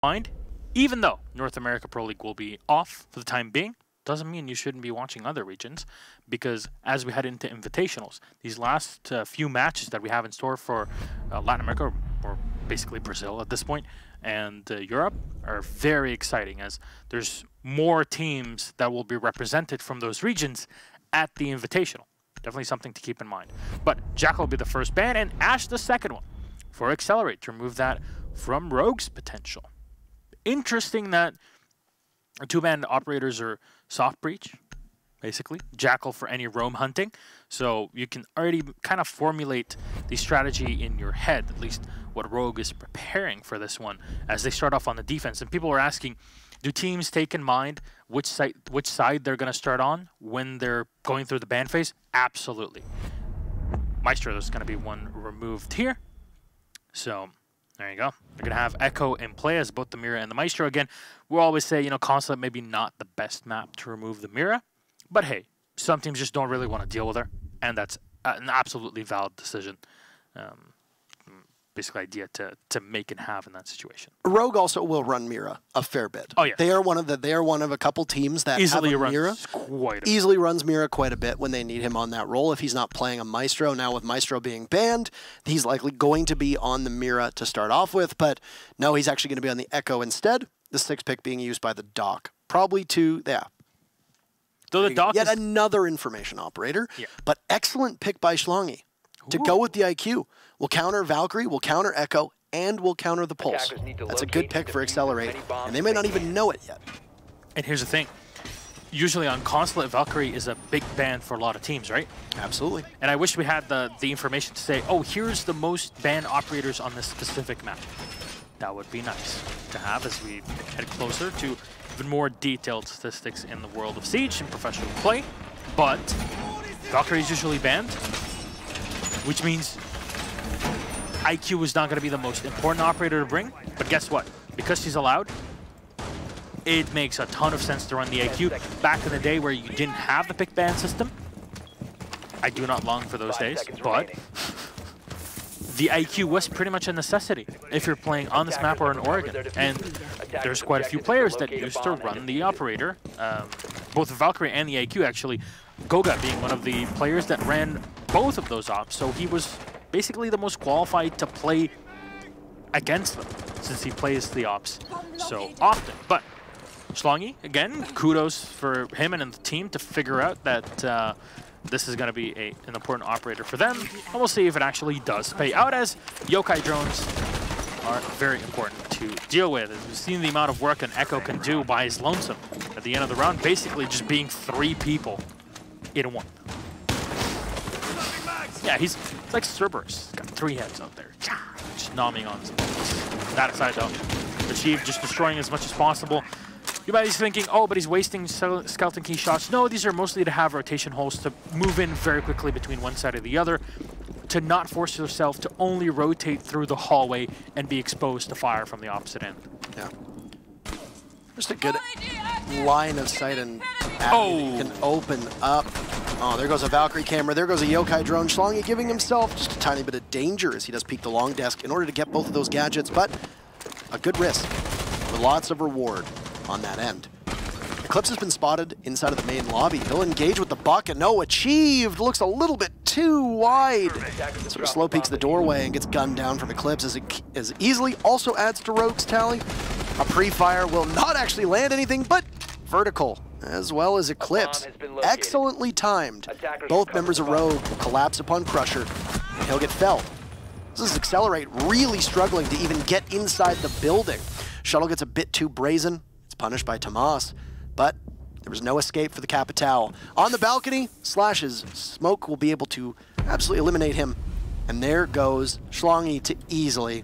mind, even though North America Pro League will be off for the time being, doesn't mean you shouldn't be watching other regions, because as we head into invitationals, these last few matches that we have in store for Latin America, or basically Brazil at this point, and Europe are very exciting, as there's more teams that will be represented from those regions at the invitational. Definitely something to keep in mind. But Jackal will be the first ban, and Ash the second one for Accelerate to remove that from Rogue's potential. Interesting that two-man operators are soft breach, basically. Jackal for any roam hunting. So you can already kind of formulate the strategy in your head, at least what Rogue is preparing for this one, as they start off on the defense. And people are asking, do teams take in mind which side they're going to start on when they're going through the ban phase? Absolutely. Maestro, there's going to be one removed here. So there you go. They're going to have Echo in play as both the Mira and the Maestro. Again, we'll always say, you know, Consulate maybe not the best map to remove the Mira. But hey, some teams just don't really want to deal with her. And that's an absolutely valid decision. Basically idea to make and have in that situation. Rogue also will run Mira a fair bit. Oh yeah, they are one of a couple teams that easily have a runs Mira. Quite a bit. Easily runs Mira quite a bit when they need him on that role. If he's not playing a Maestro, now with Maestro being banned, he's likely going to be on the Mira to start off with. But no, he's actually going to be on the Echo instead. The 6th pick being used by the Doc, probably to Though the Doc yet is another information operator, yeah. But excellent pick by Schlongi to go with the IQ. We'll counter Valkyrie, we'll counter Echo, and we'll counter the Pulse. That's a good pick for Accelerate, and they may not even know it yet. And here's the thing. Usually on Consulate, Valkyrie is a big ban for a lot of teams, right? Absolutely. And I wish we had the information to say, oh, here's the most banned operators on this specific map. That would be nice to have as we head closer to even more detailed statistics in the world of Siege and professional play. But Valkyrie is usually banned, which means IQ is not going to be the most important operator to bring, but guess what? Because she's allowed, it makes a ton of sense to run the IQ. Back in the day where you didn't have the pick ban system, I do not long for those days, but the IQ was pretty much a necessity if you're playing on this map or in Oregon. And there's quite a few players that used to run the operator, both the Valkyrie and the IQ actually, Goga being one of the players that ran both of those ops, so he was basically the most qualified to play against them since he plays the ops so often. But Schlongi, again, kudos for him and the team to figure out that this is going to be an important operator for them. And we'll see if it actually does pay out, as yokai drones are very important to deal with. As we've seen the amount of work an Echo can do by his lonesome at the end of the round, basically just being 3 people in one. Yeah, he's like Cerberus. Got 3 heads out there. Just nomming on some things. That aside, though, the Chief just destroying as much as possible. You might be thinking, oh, but he's wasting skeleton key shots. No, these are mostly to have rotation holes to move in very quickly between one side or the other, to not force yourself to only rotate through the hallway and be exposed to fire from the opposite end. Yeah. Just a good line of sight and you can open up. Oh, there goes a Valkyrie camera. There goes a yokai drone. Schlongi giving himself just a tiny bit of danger as he does peek the long desk in order to get both of those gadgets, but a good risk with lots of reward on that end. Eclipse has been spotted inside of the main lobby. He'll engage with the buck, and no, achieved. Looks a little bit too wide. Sort of slow peeks the doorway and gets gunned down from Eclipse as easily also adds to Rogue's tally. A pre-fire will not actually land anything, but vertical, as well as Eclipse. Excellently timed. Both members of Rogue will collapse upon Crusher, and he'll get felled. This is Accelerate really struggling to even get inside the building. Shuttle gets a bit too brazen. It's punished by Tomas, but there was no escape for the Capitao. On the balcony, Slash's smoke will be able to absolutely eliminate him. And there goes Schlongi to easily.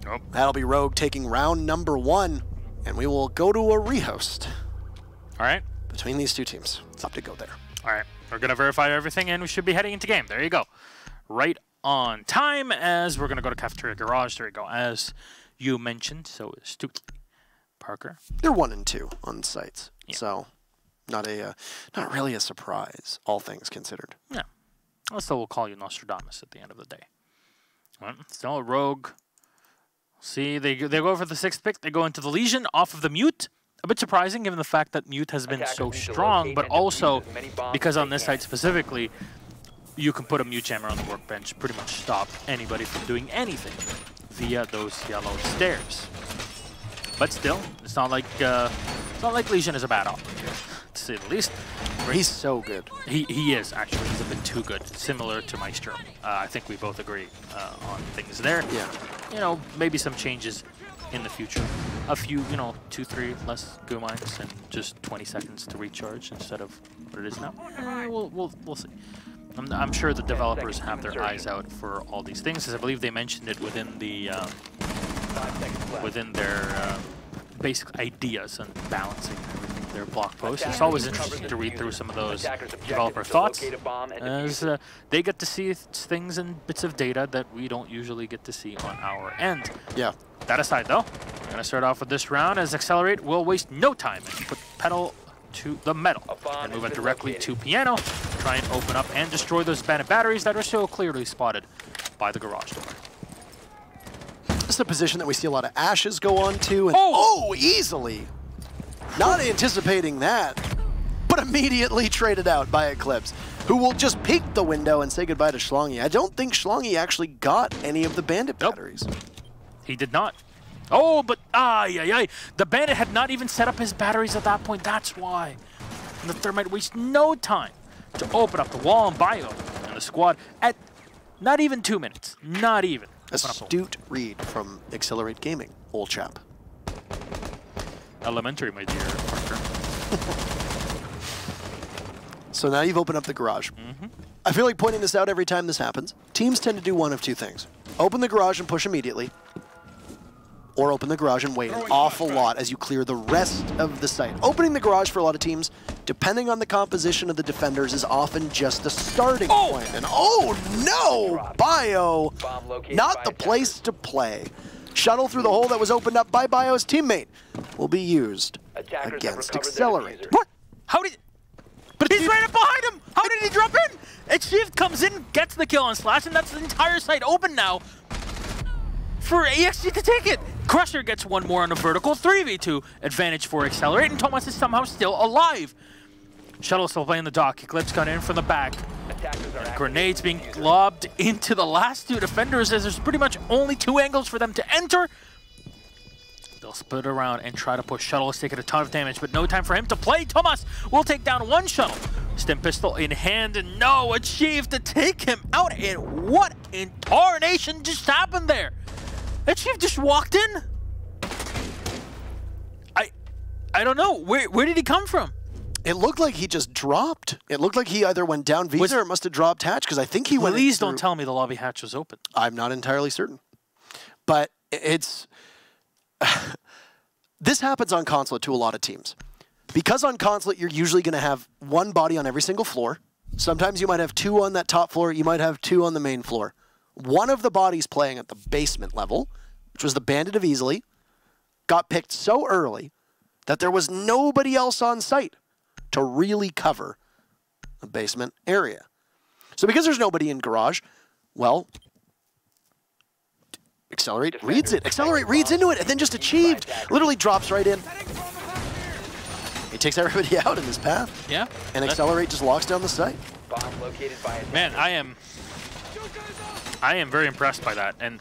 Oh. That'll be Rogue taking round number 1, and we will go to a rehost. All right. Between these two teams. It's up to go there. All right. We're going to verify everything, and we should be heading into game. There you go. Right on time, as we're going to go to Cafeteria Garage. There you go. As you mentioned, so astutely, Parker. They're 1 and 2 on sites, yeah. So not really a surprise, all things considered. Yeah. Well, so we'll call you Nostradamus at the end of the day. Well, still a Rogue See, they go for the 6th pick. They go into the Legion off of the Mute. A bit surprising given the fact that Mute has been so strong, but also because on this site specifically, you can put a Mute Jammer on the workbench, pretty much stop anybody from doing anything via those yellow stairs. But still, it's not like Legion is a bad operator, to say the least. He's so good. He is, actually. He's a bit too good, similar to Maestro. I think we both agree on things there. Yeah. You know, maybe some changes in the future. A few, you know, 2, 3 less goo mines and just 20 seconds to recharge instead of what it is now. We'll see. I'm sure the developers have their eyes out for all these things, as I believe they mentioned it within the their basic ideas on balancing everything, their blog posts. It's always interesting to read through some of those developer thoughts, as they get to see things and bits of data that we don't usually get to see on our end. Yeah. That aside, though, we're going to start off with this round as Excelerate will waste no time and put pedal to the metal and move it directly to Piano, try and open up and destroy those bandit batteries that are so clearly spotted by the garage door. This is a position that we see a lot of Ashes go on to, and easily! Not anticipating that, but immediately traded out by Eclipse, who will just peek the window and say goodbye to Schlongy. I don't think Schlongy actually got any of the bandit batteries. He did not. Oh, but the bandit had not even set up his batteries at that point. That's why. And the Thermite wastes no time to open up the wall and Bio and the squad at not even 2 minutes. Not even. Astute read from Excelerate Gaming, old chap. Elementary, my dear Parker. So now you've opened up the garage. I feel like pointing this out every time this happens. Teams tend to do one of two things. Open the garage and push immediately, or open the garage and wait an awful lot as you clear the rest of the site. Opening the garage for a lot of teams, depending on the composition of the defenders, is often just the starting point. And oh no! Bio, not the place to play. Shuttle through the hole that was opened up by Bio's teammate will be used against Accelerate. What? How did... But he's right up behind him! How did he drop in? ExG comes in, gets the kill on Slash, and that's the entire site open now for ExG to take it. Crusher gets one more on a vertical, 3v2 advantage for Excelerate, and Thomas is somehow still alive. Shuttle still playing the dock. Eclipse got in from the back. And grenades being lobbed into the last two defenders as there's pretty much only 2 angles for them to enter. They'll split around and try to push. Shuttle is taking a ton of damage, but no time for him to play. Thomas will take down one Shuttle. Stim pistol in hand, and no, achieved to take him out. And what in tarnation just happened there? ExG just walked in? I don't know. Where did he come from? It looked like he just dropped. It looked like he either went down Visa or must have dropped hatch, because I think he went Please don't tell me the lobby hatch was open. I'm not entirely certain. But it's... This happens on Consulate to a lot of teams. Because on Consulate, you're usually going to have one body on every single floor. Sometimes you might have 2 on that top floor. You might have 2 on the main floor. One of the bodies playing at the basement level, which was the Bandit of Easily, got picked so early that there was nobody else on site to really cover the basement area. So because there's nobody in garage, well, Excelerate reads it. Excelerate reads into it and then just achieved. Literally drops right in. He takes everybody out in his path. Yeah. And Excelerate just locks down the site. Man, I am very impressed by that, and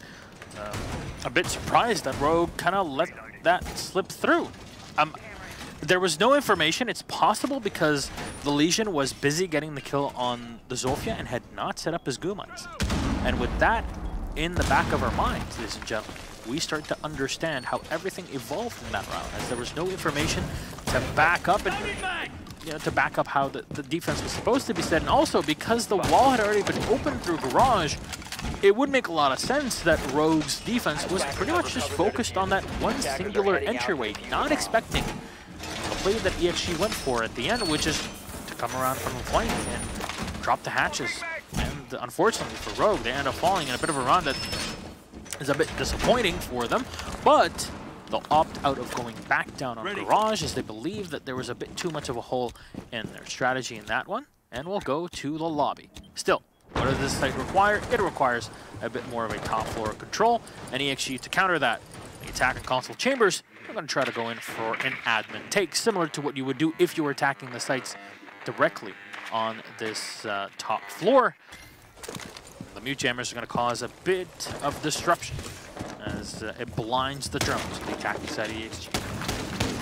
a bit surprised that Rogue kind of let that slip through. There was no information. It's possible because the Legion was busy getting the kill on the Zofia and had not set up his goo mines. And with that in the back of our minds, ladies and gentlemen, we start to understand how everything evolved in that round, as there was no information to back up and to back up how the defense was supposed to be set. And also, because the wall had already been opened through garage, it would make a lot of sense that Rogue's defense was pretty much just focused on that one singular entryway, not expecting the play that ExG went for at the end, which is to come around from the flank and drop the hatches. And unfortunately for Rogue, they end up falling in a bit of a round that is a bit disappointing for them, but they'll opt out of going back down on garage as they believe that there was a bit too much of a hole in their strategy in that one, and we'll go to the lobby. Still, what does this site require? It requires a bit more of a top floor control, and ExG to counter that The attacking console chambers are going to try to go in for an admin take, similar to what you would do if you were attacking the sites directly on this top floor. The mute jammers are going to cause a bit of disruption as it blinds the drones on the attacking side of ExG.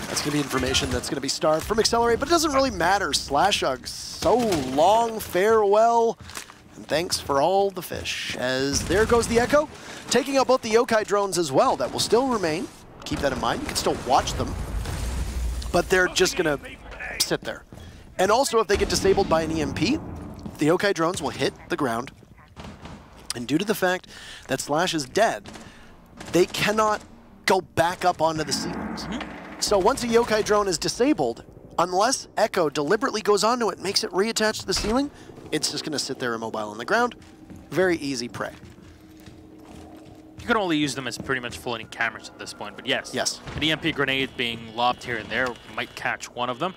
That's going to be information that's going to be starved from Excelerate, but it doesn't really matter. Slashug, so long farewell, and thanks for all the fish. As there goes the Echo, taking out both the Yokai drones as well. That will still remain. Keep that in mind. You can still watch them, but they're just going to sit there. And also, if they get disabled by an EMP, the Yokai drones will hit the ground. And due to the fact that Slash is dead, they cannot go back up onto the ceilings. So once a Yokai drone is disabled, unless Echo deliberately goes onto it and makes it reattach to the ceiling, it's just going to sit there immobile on the ground. Very easy prey. You can only use them as pretty much floating cameras at this point, but yes. Yes. An EMP grenade being lobbed here and there might catch one of them.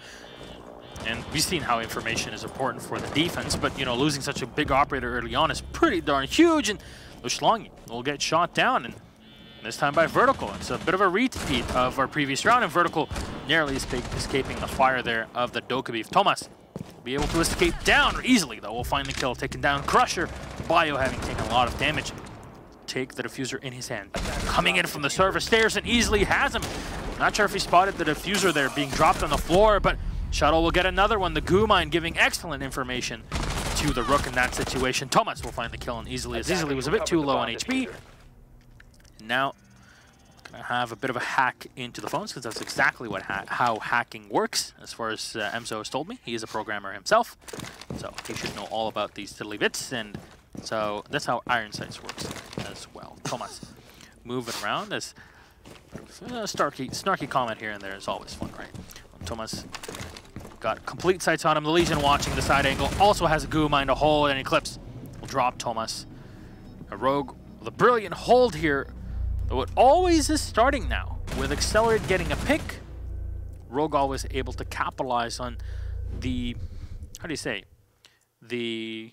And we've seen how information is important for the defense, but you know, losing such a big operator early on is pretty darn huge, and Ushlangi will get shot down, and this time by Vertical. It's a bit of a repeat of our previous round, and Vertical narrowly escaping the fire there of the Dokkaeif. Thomas will be able to escape down easily, though. We'll find the kill, taking down Crusher. Bio having taken a lot of damage. Take the diffuser in his hand. Coming in from the server stairs and easily has him. Not sure if he spotted the diffuser there being dropped on the floor, but Shuttle will get another one. The goo mine giving excellent information to the Rook in that situation. Thomas will find the kill, and Easily, as Easily was a bit too low on HP. Now, gonna have a bit of a hack into the phones, because that's exactly what how hacking works, as far as Emzo has told me. He is a programmer himself, so he should know all about these diddly bits, and so that's how Iron Sights works as well. Thomas moving around as snarky comment here and there is always fun, right? Thomas got complete sights on him. The Legion watching the side angle also has a goo mine to hold, and Eclipse will drop Thomas. A Rogue with a brilliant hold here. Though it always is starting now with Accelerate getting a pick. Rogue always able to capitalize on the, how do you say, the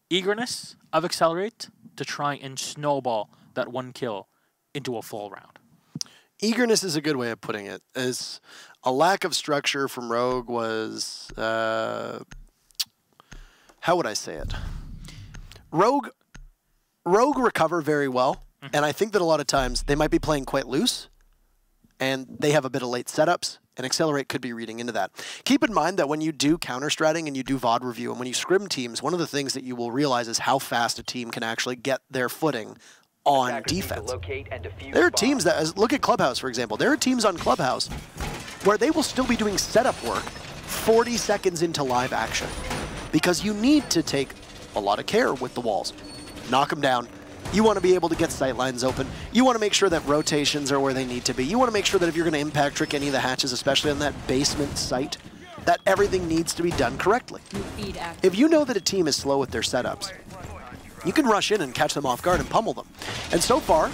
eagerness of Accelerate to try and snowball that one kill into a full round. Eagerness is a good way of putting it. As a lack of structure from Rogue was, how would I say it? Rogue recover very well, and I think that a lot of times they might be playing quite loose, and they have a bit of late setups, and Accelerate could be reading into that. Keep in mind that when you do counter-stratting and you do VOD review, and when you scrim teams, one of the things that you will realize is how fast a team can actually get their footing on defense. There are teams that, look at Clubhouse for example, there are teams on Clubhouse where they will still be doing setup work 40 seconds into live action, because you need to take a lot of care with the walls. Knock them down. You want to be able to get sight lines open. You want to make sure that rotations are where they need to be. You want to make sure that if you're going to impact trick any of the hatches, especially on that basement site, that everything needs to be done correctly. If you know that a team is slow with their setups, you can rush in and catch them off guard and pummel them. And so far,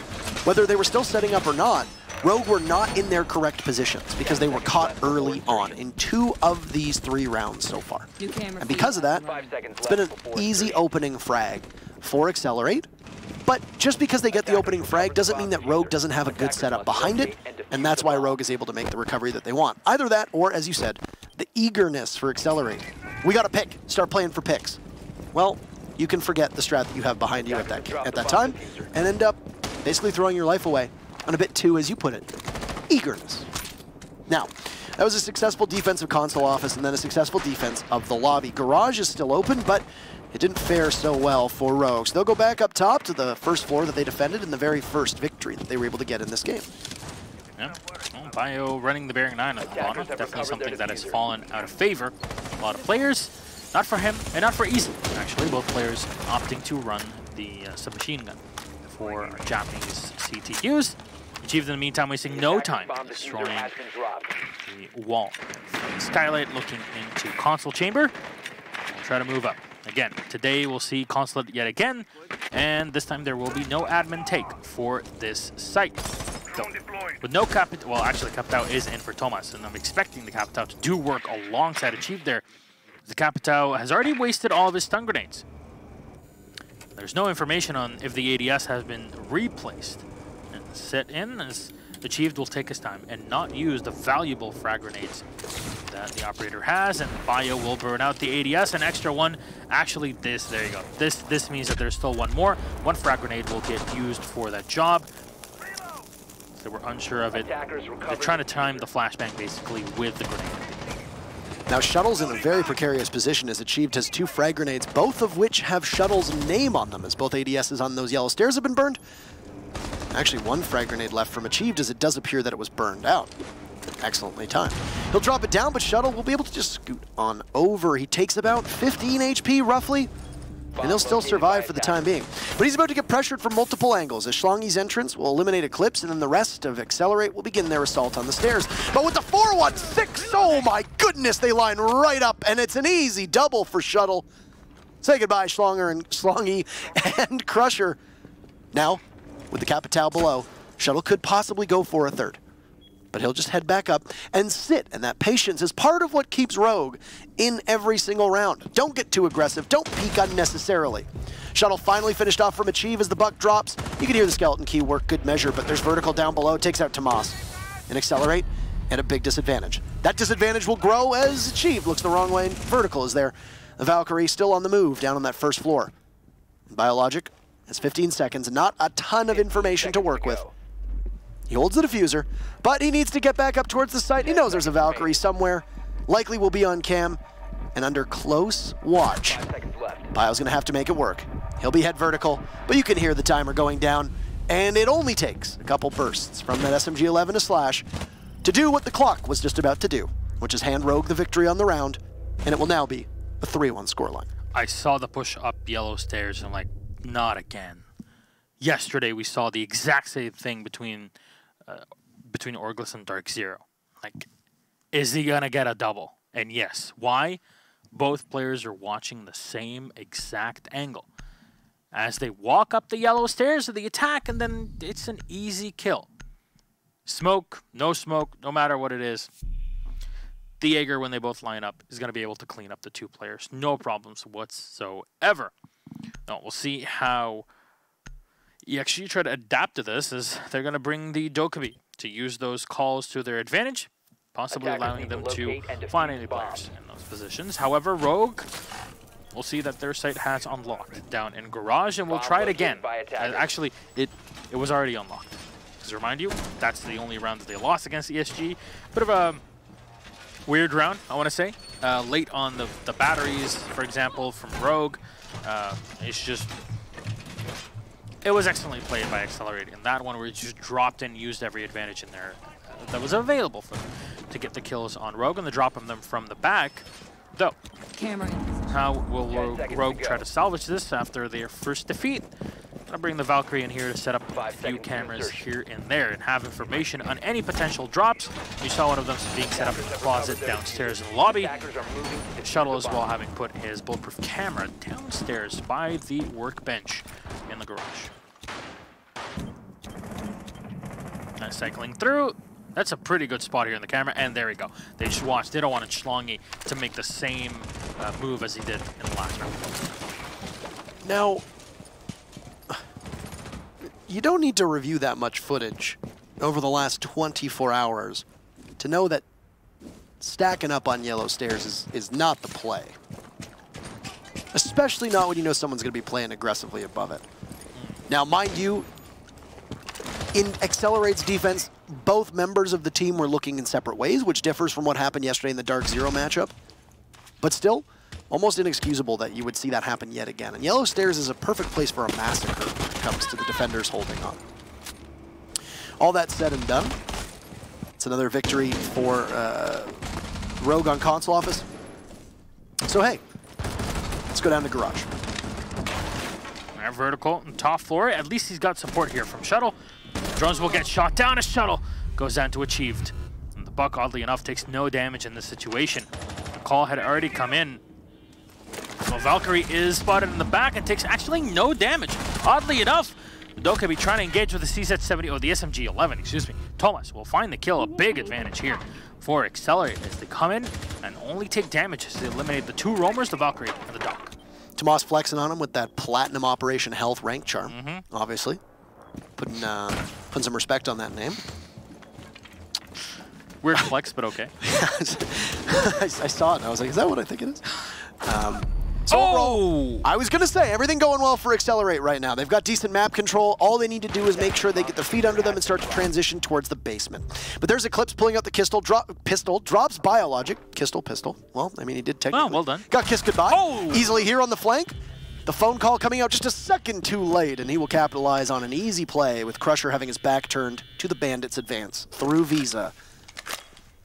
whether they were still setting up or not, Rogue were not in their correct positions because they were caught early on in 2 of these 3 rounds so far. And because of that, it's been an easy opening frag for Accelerate. But just because they get the opening frag doesn't mean that Rogue doesn't have a good setup behind it, and that's why Rogue is able to make the recovery that they want. Either that, or as you said, the eagerness for Accelerate. We got to pick. Start playing for picks. Well, you can forget the strat that you have behind you at that time, and end up basically throwing your life away on a bit too, as you put it, eagerness. Now, that was a successful defense of console office, and then a successful defense of the lobby. Garage is still open, but it didn't fare so well for Rogue. So they'll go back up top to the first floor that they defended in the very first victory that they were able to get in this game. Yeah, well, Bio running the Bearing 9 on the bottom, definitely something that has fallen out of favor. A lot of players, not for him, and not for Easily. Actually, both players opting to run the submachine gun for Japanese CTQs. Achieved in the meantime, wasting no time destroying the wall. Skylight looking into console chamber. We'll try to move up. Again, today we'll see Consulate yet again, and this time there will be no admin take for this site. So, with no Capitao, well actually Capitao is in for Thomas, and I'm expecting the Capitao to do work alongside Achieve there. The Capitao has already wasted all of his stun grenades. There's no information on if the ADS has been replaced. And set in as Achieved will take his time and not use the valuable frag grenades that the operator has, and Bio will burn out the ADS. An extra one. Actually, there you go. This means that there's still one more. One frag grenade will get used for that job. They were unsure of it. They're trying to time the flashbang basically with the grenade. Now Shuttle's in a very precarious position as Achieved has 2 frag grenades, both of which have Shuttle's name on them, as both ADSs on those yellow stairs have been burned. Actually, 1 frag grenade left from Achieved, as it does appear that it was burned out. Excellently timed. He'll drop it down, but Shuttle will be able to just scoot on over. He takes about 15 HP, roughly, and he'll still survive for the time being. But he's about to get pressured from multiple angles, as Schlongi's entrance will eliminate Eclipse, and then the rest of Excelerate will begin their assault on the stairs. But with the 4-1-6, oh my goodness, they line right up, and it's an easy double for Shuttle. Say goodbye, Schlongi and Crusher. Now, with the Capitao below, Shuttle could possibly go for a third. But he'll just head back up and sit, and that patience is part of what keeps Rogue in every single round. Don't get too aggressive, don't peek unnecessarily. Shuttle finally finished off from Achieve as the buck drops. You can hear the skeleton key work good measure, but there's vertical down below, takes out Tomas. And Excelerate at a big disadvantage. That disadvantage will grow as Achieve looks the wrong way, and vertical is there. The Valkyrie still on the move down on that first floor. Biologic has 15 seconds, not a ton of information to work with. He holds the diffuser, but he needs to get back up towards the site. He knows there's a Valkyrie somewhere. Likely will be on cam and under close watch. Bio's gonna have to make it work. He'll be head vertical, but you can hear the timer going down, and it only takes a couple bursts from that SMG-11 to Slash to do what the clock was just about to do, which is hand Rogue the victory on the round, and it will now be a 3-1 scoreline. I saw the push up yellow stairs, and I'm like, not again. Yesterday we saw the exact same thing between Orglis and Dark Zero. Like, is he gonna get a double? And yes. Why? Both players are watching the same exact angle. As they walk up the yellow stairs of the attack, and then it's an easy kill. Smoke, no matter what it is. The Jaeger, when they both line up, is going to be able to clean up the 2 players. No problems whatsoever. Now, we'll see how ExG try to adapt to this, as they're going to bring the Dokkaebi to use those calls to their advantage, possibly allowing them to find any players in those positions. However, Rogue, we'll see that their site has unlocked down in Garage, and we'll try it again. Actually, it was already unlocked. To remind you, that's the only round that they lost against ESG. Bit of a weird round, I want to say. Late on the batteries, for example, from Rogue. It's just... It was excellently played by Excelerate in that one, where he just dropped in, used every advantage in there that was available for them to get the kills on Rogue, and the drop of them from the back. Though, how will Rogue try to salvage this after their first defeat? Gonna bring the Valkyrie in here to set up a few cameras here and there and have information on any potential drops. You saw one of them being set up in the closet downstairs in the lobby. Shuttle as well, having put his bulletproof camera downstairs by the workbench in the garage. And cycling through. That's a pretty good spot here in the camera, and there we go. They just watched. They don't want Schlongi to make the same move as he did in the last round. Now, you don't need to review that much footage over the last 24 hours to know that stacking up on yellow stairs is not the play. Especially not when you know someone's going to be playing aggressively above it. Now, mind you, in Excelerate's defense, both members of the team were looking in separate ways, which differs from what happened yesterday in the Dark Zero matchup. But still, almost inexcusable that you would see that happen yet again. And yellow stairs is a perfect place for a massacre when it comes to the defenders holding on. All that said and done, it's another victory for Rogue on console office. So hey, let's go down to Garage. Vertical and top floor. At least he's got support here from Shuttle. Drones will get shot down as Shuttle goes down to Achieved. And the Buck, oddly enough, takes no damage in this situation. The call had already come in. So Valkyrie is spotted in the back and takes actually no damage. Oddly enough, the Dokkaebi trying to engage with the CZ-70, or the SMG-11, excuse me. Thomas will find the kill, a big advantage here for Excelerate as they come in and only take damage as they eliminate the 2 roamers, the Valkyrie and the Doc. Tomas flexing on him with that Platinum Operation Health rank charm, obviously. Putting some respect on that name. Weird flex, but okay. I saw it and I was like, is that what I think it is? So overall, I was going to say, everything going well for Excelerate right now. They've got decent map control. All they need to do is make sure they get their feet under them and start to transition towards the basement. But there's Eclipse pulling out the pistol, drops Biologic. Pistol. Well, I mean, he did technically. Oh, well done. Got Kiss Goodbye. Easily here on the flank. The phone call coming out just a second too late, and he will capitalize on an easy play with Crusher having his back turned to the Bandits' advance through Visa.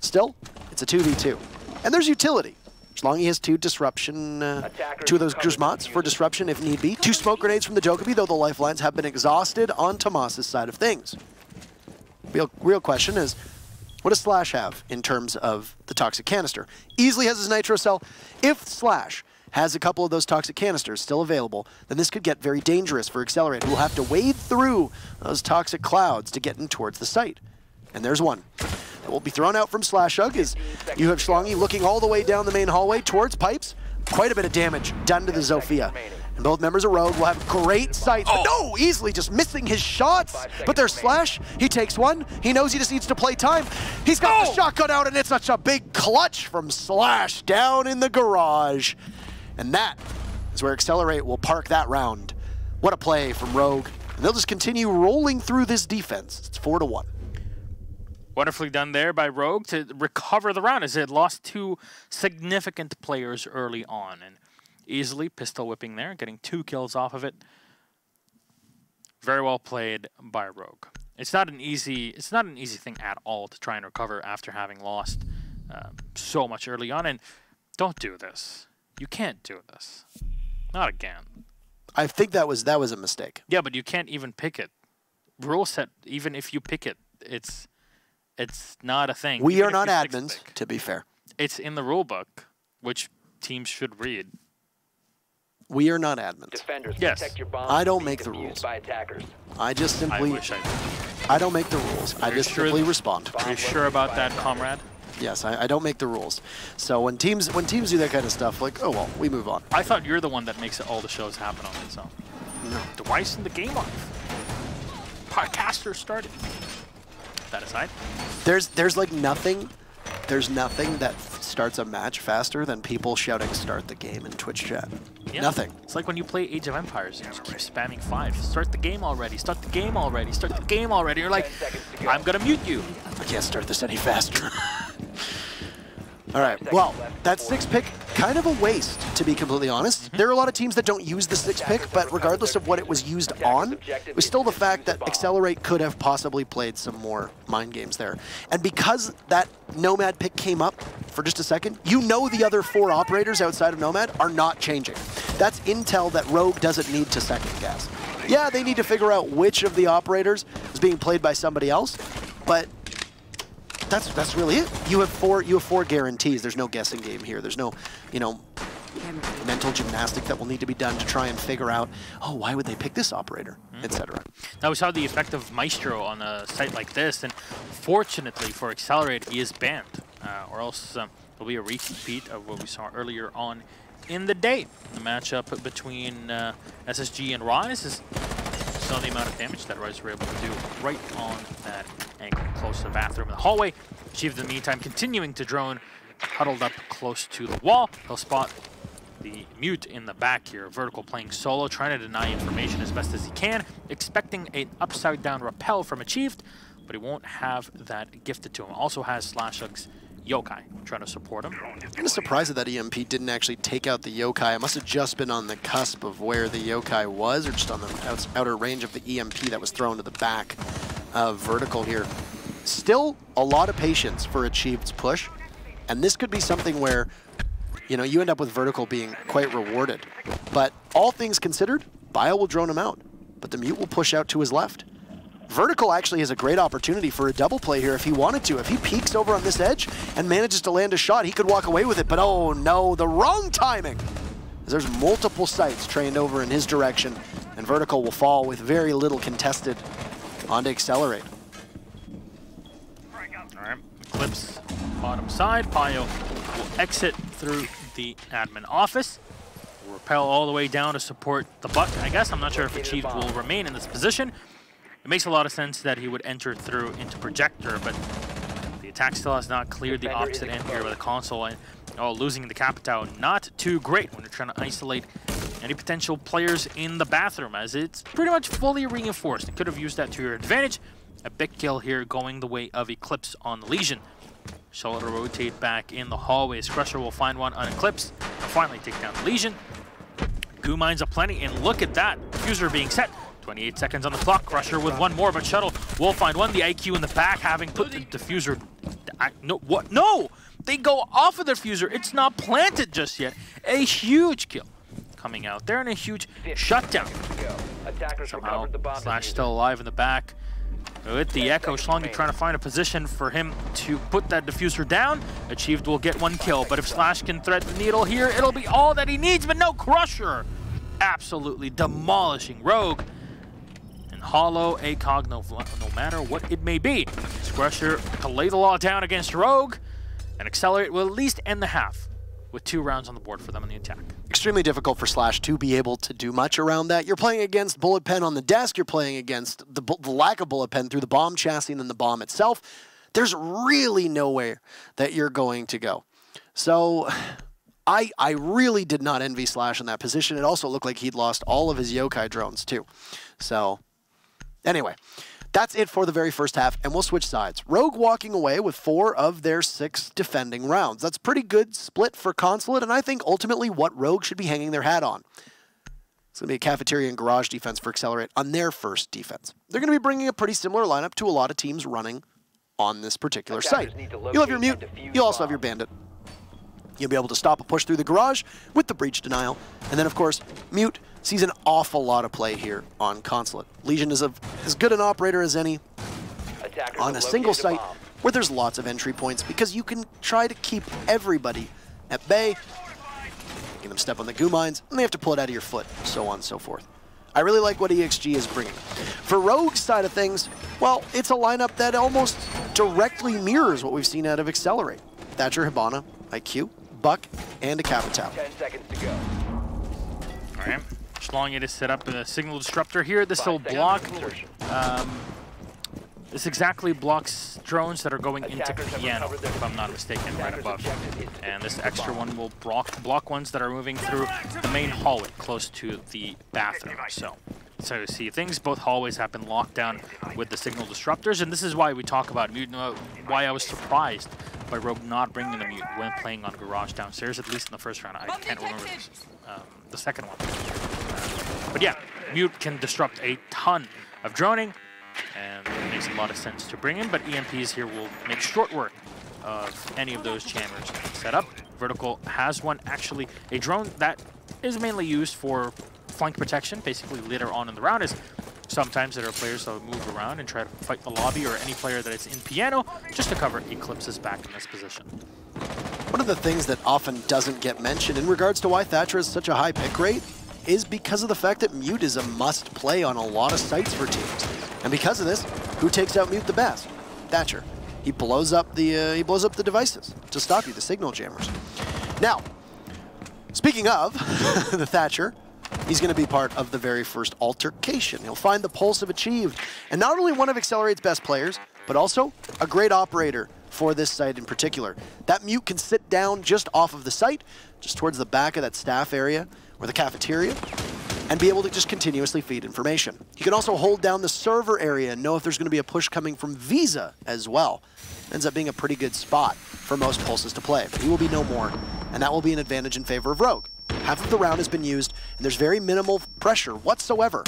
Still, it's a 2v2. And there's utility. As long as he has 2 disruption, 2 of those Guzmats for disruption if need be. 2 smoke grenades from the Jokobi, though the lifelines have been exhausted on Tomas's side of things. Real question is, what does Slash have in terms of the toxic canister? Easily has his nitro cell. If Slash has a couple of those toxic canisters still available, then this could get very dangerous for Excelerate, who will have to wade through those toxic clouds to get in towards the site. And there's one. That will be thrown out from Slashug as you have Schlongy looking all the way down the main hallway towards pipes. Quite a bit of damage done to the Zofia. And both members of Rogue will have great sights. But no, easily just missing his shots. But there's Slash. He takes one. He knows he just needs to play time. He's got the shotgun out, and it's such a big clutch from Slash down in the garage. And that is where Excelerate will park that round. What a play from Rogue. And they'll just continue rolling through this defense. It's 4-1. Wonderfully done there by Rogue to recover the round as it lost 2 significant players early on. And easily pistol whipping there, getting 2 kills off of it. Very well played by Rogue. It's not an easy thing at all to try and recover after having lost so much early on. And don't do this. You can't do this. Not again. I think that was a mistake. Yeah, but you can't even pick it. Rule set, even if you pick it, it's not a thing. We are not admins, to be fair. It's in the rule book, which teams should read. We are not admins. Defenders, yes. protect your bombs I don't make the rules. by attackers. I just simply... I wish I did. I don't make the rules. I just simply respond. Are you sure about that, comrade? Yes, I don't make the rules. So when teams do that kind of stuff, like, oh well, we move on. I thought you're the one that makes all the shows happen on its own. No. Device in the game on. Podcaster started. That aside. There's like nothing. There's nothing that starts a match faster than people shouting "Start the game" in Twitch chat. Yeah. Nothing. It's like when you play Age of Empires and you just keep spamming 5. Start the game already. Start the game already. Start the game already. You're like, I'm gonna mute you. I can't start this any faster. All right, well, that 6 pick, kind of a waste, to be completely honest. There are a lot of teams that don't use the 6 pick, but regardless of what it was used on, it was still the fact that Excelerate could have possibly played some more mind games there. And because that Nomad pick came up for just a second, you know the other 4 operators outside of Nomad are not changing. That's intel that Rogue doesn't need to second guess. Yeah, they need to figure out which of the operators is being played by somebody else, but that's really it. You have 4 guarantees. There's no guessing game here. There's no, mental gymnastic that will need to be done to try and figure out, oh, why would they pick this operator, etc. Now we saw the effect of Maestro on a site like this, and fortunately for Excelerate, he is banned, or else there'll be a repeat of what we saw earlier on in the day. The matchup between SSG and Rise is saw the amount of damage that Rise were able to do right on that angle, close to the bathroom in the hallway. Achieved in the meantime, continuing to drone, huddled up close to the wall. He'll spot the mute in the back here. Vertical playing solo, trying to deny information as best as he can, expecting an upside down rappel from Achieved, but he won't have that gifted to him. Also has Slashug's Yokai trying to support him. I'm kind of surprised that EMP didn't actually take out the Yokai. It must have just been on the cusp of where the Yokai was, or just on the outer range of the EMP that was thrown to the back of Vertical here. Still a lot of patience for Achieved's push, and this could be something where, you end up with Vertical being quite rewarded. But all things considered, Bio will drone him out, but the mute will push out to his left. Vertical actually has a great opportunity for a double play here if he wanted to. If he peeks over on this edge and manages to land a shot, he could walk away with it. But oh no, the wrong timing! There's multiple sights trained over in his direction, and Vertical will fall with very little contested onto Excelerate. Alright, Eclipse bottom side. Bio will exit through the admin office. Will rappel all the way down to support the Buck. I guess I'm not sure if Achieved will remain in this position. It makes a lot of sense that he would enter through into Projector, but the attack still has not cleared the opposite end here with the console, and losing the Capitao not too great when you're trying to isolate any potential players in the bathroom, as it's pretty much fully reinforced. You could have used that to your advantage. A big kill here going the way of Eclipse on the Legion. Charlotte will rotate back in the hallways. Crusher will find one on Eclipse and finally take down the Legion. Goo mines aplenty, and look at that. Diffuser being set. 28 seconds on the clock. Crusher with one more, but Shuttle will find one. The IQ in the back, having put the diffuser... No, what? No! They go off of the diffuser. It's not planted just yet. A huge kill coming out there and a huge shutdown. Somehow, Slash still alive in the back. With the Echo, Schlongi trying to find a position for him to put that diffuser down. Achieved will get one kill, but if Slash can thread the needle here, it'll be all that he needs, but no, Crusher absolutely demolishing Rogue. And Hollow, ACOG, no matter what it may be. Crusher to lay the law down against Rogue, and Accelerate will at least end the half with 2 rounds on the board for them in the attack. Extremely difficult for Slash to be able to do much around that. You're playing against Bullet Pen on the desk. You're playing against the lack of Bullet Pen through the bomb chassis and then the bomb itself. There's really nowhere that you're going to go. So I really did not envy Slash in that position. It also looked like he'd lost all of his yokai drones too. So anyway, that's it for the very first half, and we'll switch sides. Rogue walking away with 4 of their 6 defending rounds. That's a pretty good split for Consulate, and I think ultimately what Rogue should be hanging their hat on. It's going to be a cafeteria and garage defense for Accelerate on their first defense. They're going to be bringing a pretty similar lineup to a lot of teams running on this particular site. You'll have your Mute, you'll also have your Bandit. You'll be able to stop a push through the garage with the breach denial, and then of course, Mute sees an awful lot of play here on Consulate. Legion is as good an operator as any on a single site where there's lots of entry points, because you can try to keep everybody at bay, making them step on the goo mines, and they have to pull it out of your foot, so on and so forth. I really like what ExG is bringing. For Rogue's side of things, well, it's a lineup that almost directly mirrors what we've seen out of Accelerate. Thatcher, Hibana, IQ, Buck, and a Capitao. 10 seconds to go. All right. Schlongi to set up a signal disruptor here. This will block. This exactly blocks drones that are going into piano, if I'm not mistaken, right above. And this extra one will block ones that are moving through the main hallway close to the bathroom. So you see things, both hallways have been locked down with the signal disruptors, and this is why we talk about Mute, why I was surprised by Rogue not bringing the Mute when playing on Garage downstairs, at least in the first round. I can't remember the second one. But yeah, Mute can disrupt a ton of droning, and it makes a lot of sense to bring in, but EMPs here will make short work of any of those chambers set up. Vertical has one, actually, a drone that is mainly used for flank protection, basically later on in the round, is sometimes there are players that will move around and try to fight the lobby or any player that is in piano just to cover Eclipse's back in this position. One of the things that often doesn't get mentioned in regards to why Thatcher has such a high pick rate is because of the fact that Mute is a must play on a lot of sites for teams. And because of this, who takes out Mute the best? Thatcher. He blows up the devices to stop you, the signal jammers. Now, speaking of the Thatcher, he's going to be part of the very first altercation. He'll find the pulse of Achieved, and not only one of Accelerate's best players, but also a great operator for this site in particular. That Mute can sit down just off of the site, just towards the back of that staff area or the cafeteria, and be able to just continuously feed information. He can also hold down the server area and know if there's going to be a push coming from Visa as well. Ends up being a pretty good spot for most pulses to play, but he will be no more, and that will be an advantage in favor of Rogue. Half of the round has been used, and there's very minimal pressure whatsoever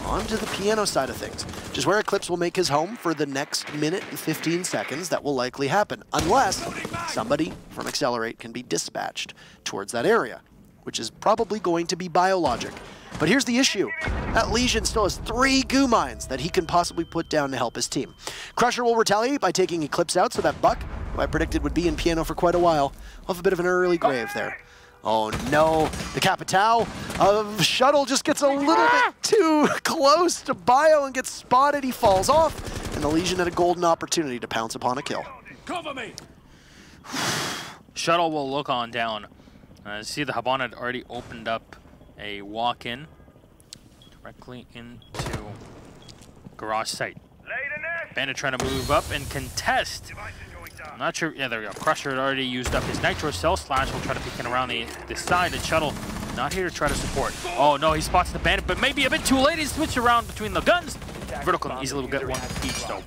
onto the piano side of things, which is where Eclipse will make his home for the next minute and 15 seconds. That will likely happen, unless somebody from Accelerate can be dispatched towards that area, which is probably going to be Biologic. But here's the issue. That Legion still has 3 goo mines that he can possibly put down to help his team. Crusher will retaliate by taking Eclipse out, so that Buck, who I predicted would be in piano for quite a while, will have a bit of an early grave there. Oh no, the Capitao of Shuttle just gets a little bit too close to Bio and gets spotted. He falls off, and the Legion had a golden opportunity to pounce upon a kill. Cover me. Shuttle will look on down. See, the Habana had already opened up a walk-in directly into garage site. Bandit trying to move up and contest I'm not sure. Yeah, there we go. Crusher had already used up his Nitro Cell. Slash will try to peek in around the side, and Shuttle not here to try to support. Oh no, he spots the Bandit, but maybe a bit too late. He switched around between the guns. Vertical can easily get one each though.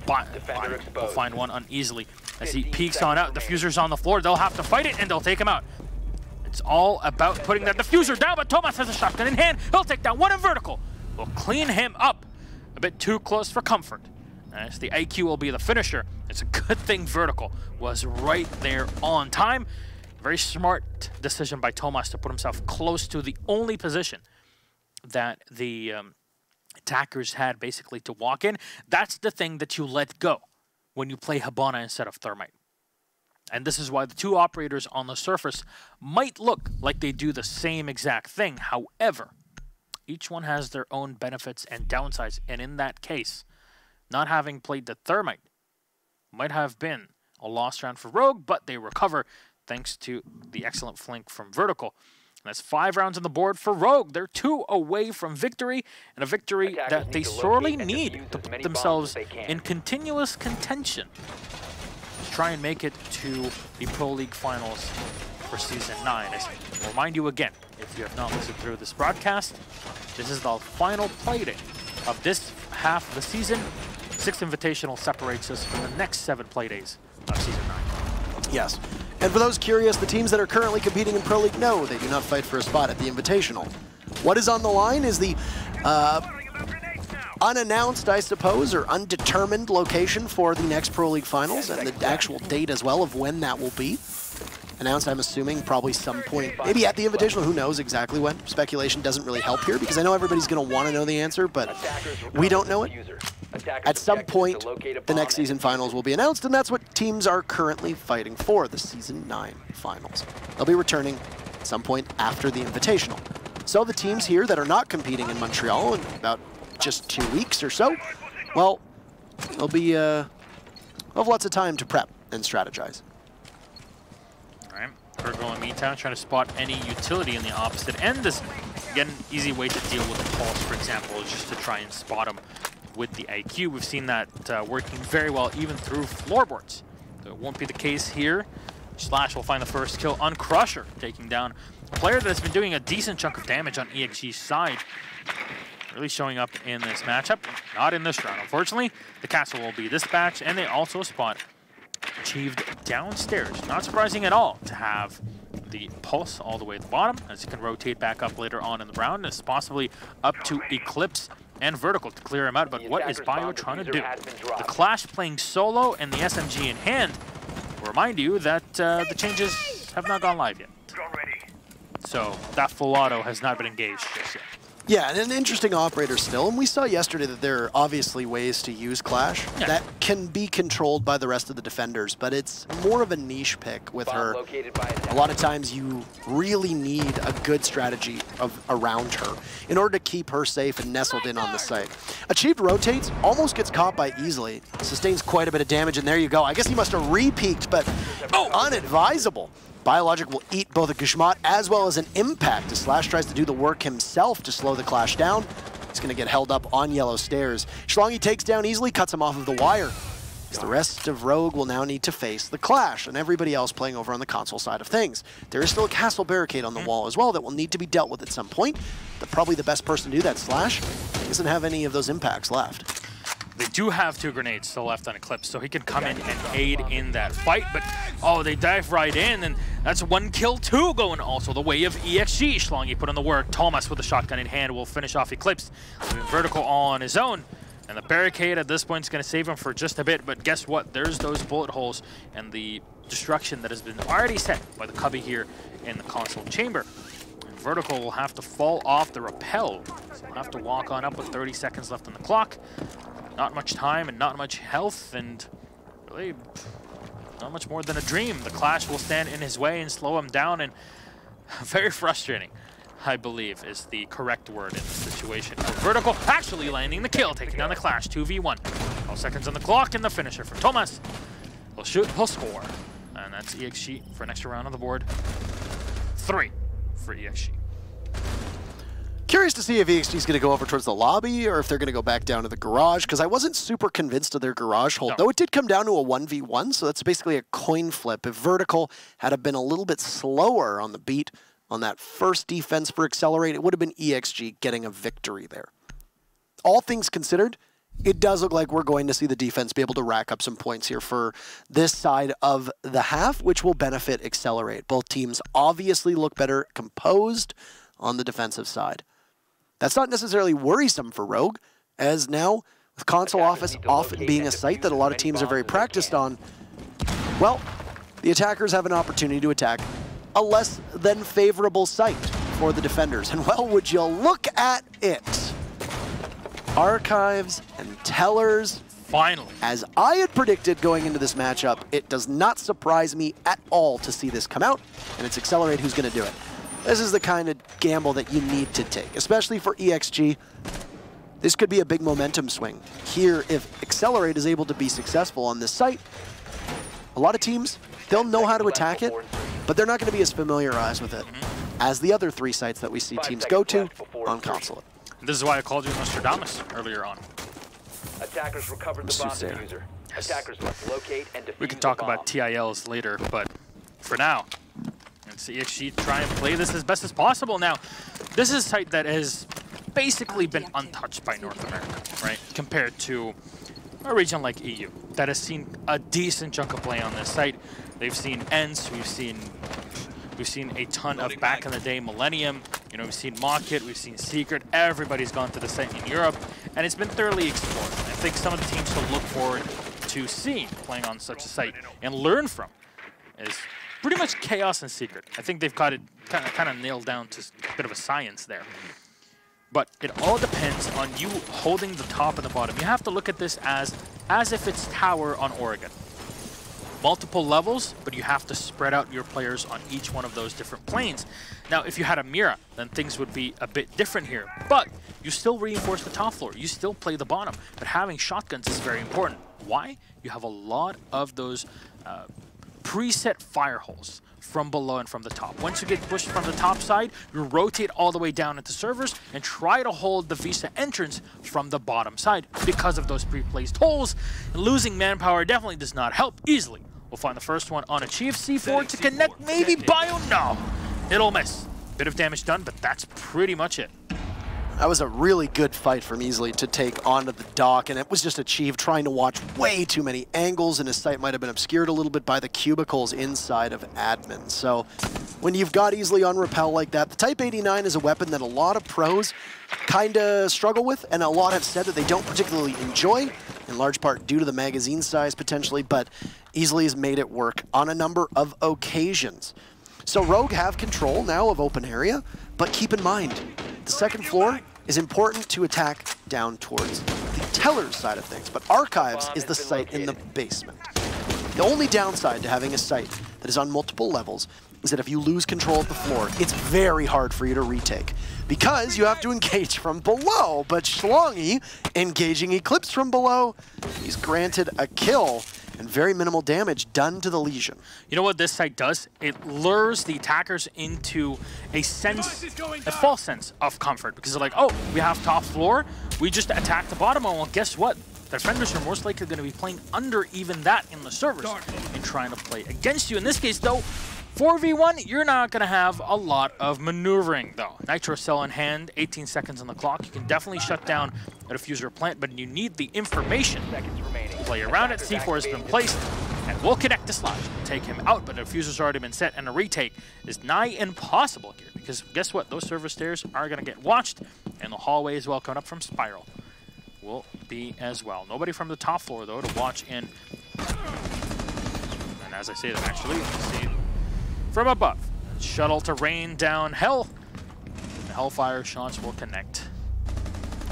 Will find one uneasily as he peeks on out. Diffuser's on the floor. They'll have to fight it, and they'll take him out. It's all about putting that diffuser down, but Thomas has a shotgun in hand. He'll take down one in Vertical. Will clean him up. A bit too close for comfort. As the IQ will be the finisher. It's a good thing Vertical was right there on time. Very smart decision by Thomas to put himself close to the only position that the attackers had basically to walk in. That's the thing that you let go when you play Hibana instead of Thermite. And this is why the two operators on the surface might look like they do the same exact thing. However, each one has their own benefits and downsides. And in that case, not having played the Thermite might have been a lost round for Rogue, but they recover thanks to the excellent flank from Vertical. And that's 5 rounds on the board for Rogue. They're 2 away from victory, and a victory that they sorely need to put themselves in continuous contention to try and make it to the Pro League Finals for Season 9. As I'll remind you again, if you have not listened through this broadcast, this is the final play day of this half of the season. 6th Invitational separates us from the next 7 play days of Season 9. Yes. And for those curious, the teams that are currently competing in Pro League, no, they do not fight for a spot at the Invitational. What is on the line is the unannounced, I suppose, or undetermined location for the next Pro League Finals, and the actual date as well of when that will be. Announced, I'm assuming, probably some point, maybe at the Invitational, who knows exactly when. Speculation doesn't really help here, because I know everybody's going to want to know the answer, but we don't know it. At some point, the next season finals will be announced, and that's what teams are currently fighting for, the Season 9 finals. They'll be returning at some point after the Invitational. So the teams here that are not competing in Montreal in about just 2 weeks or so, well, they'll have lots of time to prep and strategize. All right, Virgo and Meetown trying to spot any utility in the opposite end. This, again, an easy way to deal with the Pulse, for example, is just to try and spot them with the IQ. We've seen that working very well even through floorboards. So it won't be the case here. Slash will find the first kill on Crusher, taking down a player that's been doing a decent chunk of damage on ExG's side. Really showing up in this matchup. Not in this round, unfortunately. The castle will be dispatched, and they also spot achieved downstairs. Not surprising at all to have the Pulse all the way at the bottom, as he can rotate back up later on in the round. It's possibly up to Eclipse and Vertical to clear him out, but what is Bio trying to do? The Clash playing solo and the SMG in hand. I'll remind you that the changes have not gone live yet. So that full auto has not been engaged just yet. Yeah, and an interesting operator still, and we saw yesterday that there are obviously ways to use Clash that can be controlled by the rest of the defenders, but it's more of a niche pick with her. A lot of times you really need a good strategy around her in order to keep her safe and nestled in on the site. Achieved rotates, almost gets caught by easily, sustains quite a bit of damage, and there you go. I guess he must have re-peeked, but unadvisable. Biologic will eat both a Gishmat as well as an impact as Slash tries to do the work himself to slow the Clash down. He's going to get held up on yellow stairs. Schlongi takes down easily, cuts him off of the wire. As the rest of Rogue will now need to face the Clash and everybody else playing over on the console side of things. There is still a castle barricade on the wall as well that will need to be dealt with at some point. But probably the best person to do that, Slash, doesn't have any of those impacts left. They do have 2 grenades still left on Eclipse, so he can come in and aid in that fight, but oh, they dive right in, and that's 1 kill, 2 going also the way of ExG. Schlongi put in the work. Thomas with a shotgun in hand will finish off Eclipse. Leaving Vertical on his own, and the barricade at this point is going to save him for just a bit, but guess what? There's those bullet holes and the destruction that has been already set by the Cubby here in the console chamber. And Vertical will have to fall off the rappel, so he'll have to walk on up with 30 seconds left on the clock. Not much time and not much health, and really not much more than a dream. The Clash will stand in his way and slow him down, and very frustrating, I believe, is the correct word in this situation. Vertical actually landing the kill, taking down the Clash, 2v1. 12 seconds on the clock, and the finisher for Thomas. He'll shoot, he'll score. And that's ExG for an extra round on the board. 3 for ExG. curious to see if ExG is going to go over towards the lobby or if they're going to go back down to the garage, because I wasn't super convinced of their garage hold, though it did come down to a 1v1, so that's basically a coin flip. If Vertical had been a little bit slower on the beat on that first defense for Accelerate, it would have been ExG getting a victory there. All things considered, it does look like we're going to see the defense be able to rack up some points here for this side of the half, which will benefit Accelerate. Both teams obviously look better composed on the defensive side. That's not necessarily worrisome for Rogue, as now with console office often being a site that a lot of teams are very practiced on, well, the attackers have an opportunity to attack a less than favorable site for the defenders. And well, would you look at it? Archives and Tellers. Finally. As I had predicted going into this matchup, it does not surprise me at all to see this come out, and it's Accelerate who's going to do it. This is the kind of gamble that you need to take, especially for ExG. This could be a big momentum swing. Here, if Accelerate is able to be successful on this site, a lot of teams, they'll know how to attack it, but they're not going to be as familiarized with it as the other 3 sites that we see teams go to on Consulate. This is why I called you Nostradamus earlier on. Attackers recovered the bomb diffuser. Attackers must locate and defuse. We can talk about TILs later, but for now, let's see ExG try and play this as best as possible. Now, this is a site that has basically been untouched by North America, right? Compared to a region like EU that has seen a decent chunk of play on this site. They've seen ENCE, we've seen a ton of back in the day Millennium, you know, we've seen Market, we've seen Secret, everybody's gone to the site in Europe, and it's been thoroughly explored. I think some of the teams to look forward to seeing playing on such a site and learn from is pretty much Chaos and Secret. I think they've got it kind of nailed down to a bit of a science there. But it all depends on you holding the top and the bottom. You have to look at this as if it's Tower on Oregon. Multiple levels, but you have to spread out your players on each one of those different planes. Now, if you had a Mira, then things would be a bit different here. But you still reinforce the top floor. You still play the bottom. But having shotguns is very important. Why? You have a lot of those preset fire holes from below and from the top. Once you get pushed from the top side, you rotate all the way down into servers and try to hold the Visa entrance from the bottom side because of those pre-placed holes. And losing manpower definitely does not help easily. We'll find the first one on Achieve. C4 to connect, maybe Bio, no. It'll miss. Bit of damage done, but that's pretty much it. That was a really good fight from Easily to take onto the dock, and it was just Achieve trying to watch way too many angles, and his sight might have been obscured a little bit by the cubicles inside of admin. So when you've got Easily on rappel like that, the Type 89 is a weapon that a lot of pros kind of struggle with, and a lot have said that they don't particularly enjoy, in large part due to the magazine size potentially, but Easily has made it work on a number of occasions. So Rogue have control now of open area, but keep in mind, the second floor is important to attack down towards the Teller's side of things, but Archives is the site in the basement. The only downside to having a site that is on multiple levels is that if you lose control of the floor, it's very hard for you to retake because you have to engage from below, but Schlongy engaging Eclipse from below, he's granted a kill and very minimal damage done to the Legion. You know what this site does? It lures the attackers into a false sense of comfort because they're like, oh, we have top floor, we just attack the bottom, and well, guess what? The defenders are most likely going to be playing under even that in the servers and trying to play against you. In this case, though, 4v1, you're not going to have a lot of maneuvering, though. Nitro cell in hand, 18 seconds on the clock. You can definitely shut down a diffuser plant, but you need the information to play around it. C4 has been placed, and we'll connect to Slash. Take him out, but the diffuser's already been set, and a retake is nigh impossible here, because guess what? Those server stairs are going to get watched, and the hallway as well coming up from Spiral will be as well. Nobody from the top floor, though, to watch in. And as I say that, actually, see from above, shuttle to rain down hell. The Hellfire shots will connect.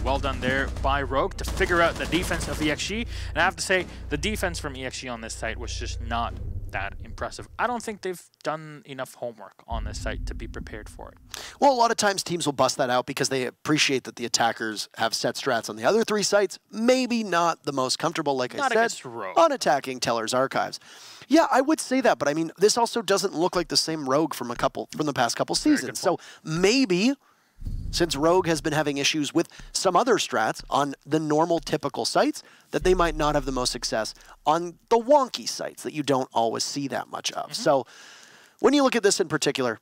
Well done there by Rogue to figure out the defense of ExG. And I have to say, the defense from ExG on this site was just not that impressive. I don't think they've done enough homework on this site to be prepared for it. Well, a lot of times teams will bust that out because they appreciate that the attackers have set strats on the other 3 sites. Maybe not the most comfortable, like I said, on attacking Teller's Archives. Yeah, I would say that, but I mean, this also doesn't look like the same Rogue from the past couple seasons. So maybe since Rogue has been having issues with some other strats on the normal typical sites that they might not have the most success on the wonky sites that you don't always see that much of. So when you look at this in particular,